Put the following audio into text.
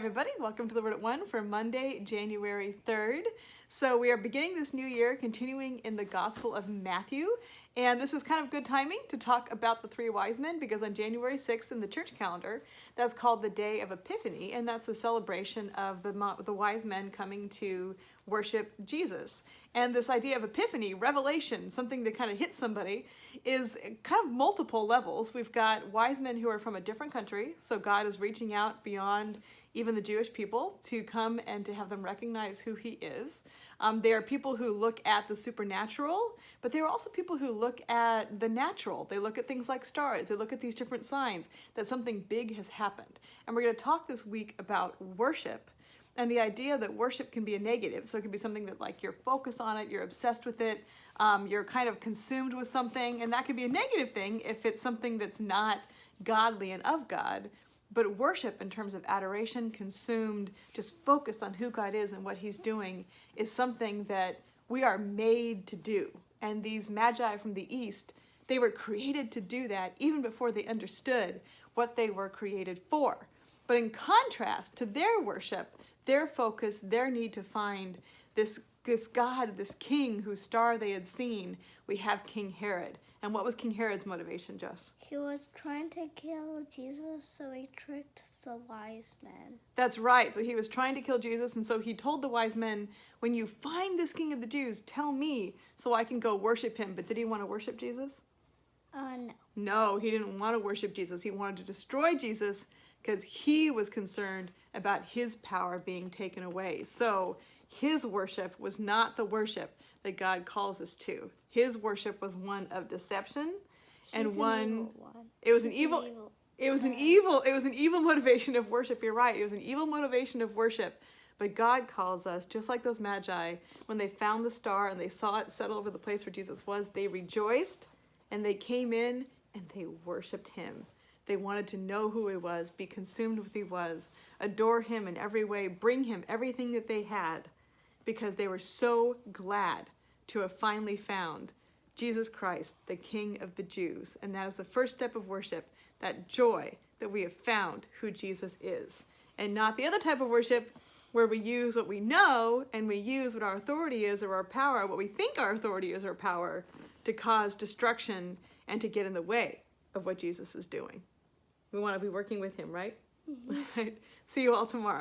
Everybody, welcome to the Word at One for Monday, January 3rd. So we are beginning this new year, continuing in the Gospel of Matthew, and this is kind of good timing to talk about the three wise men because on January 6th in the church calendar, that's called the Day of Epiphany, and that's a celebration of the wise men coming to worship Jesus. And this idea of epiphany, revelation, something that kind of hits somebody, is kind of multiple levels. We've got wise men who are from a different country, so God is reaching out beyond even the Jewish people to come and to have them recognize who he is. They are people who look at the supernatural, but they are also people who look at the natural. They look at things like stars. They look at these different signs that something big has happened. And we're going to talk this week about worship and the idea that worship can be a negative. So it can be something that like you're focused on it, you're obsessed with it, you're kind of consumed with something, and that can be a negative thing if it's something that's not godly and of God. But worship in terms of adoration, consumed, just focused on who God is and what he's doing is something that we are made to do. And these Magi from the East, they were created to do that even before they understood what they were created for. But in contrast to their worship, their focus, their need to find this God, this king whose star they had seen, we have King Herod. And what was King Herod's motivation, Jess? He was trying to kill Jesus, so he tricked the wise men. That's right. So he was trying to kill Jesus, and so he told the wise men, when you find this king of the Jews, tell me so I can go worship him. But did he want to worship Jesus? No. No, he didn't want to worship Jesus. He wanted to destroy Jesus because he was concerned about his power being taken away. So his worship was not the worship that God calls us to. His worship was one of deception, and it was an evil motivation of worship. You're right. It was an evil motivation of worship. But God calls us, just like those Magi, when they found the star and they saw it settle over the place where Jesus was, they rejoiced and they came in and they worshiped him. They wanted to know who he was, be consumed with who he was, adore him in every way, bring him everything that they had, because they were so glad to have finally found Jesus Christ, the King of the Jews. And that is the first step of worship, that joy that we have found who Jesus is. And not the other type of worship where we use what we know and we use what our authority is or our power, what we think our authority is or power, to cause destruction and to get in the way of what Jesus is doing. We want to be working with him, right? Mm-hmm. Right. See you all tomorrow.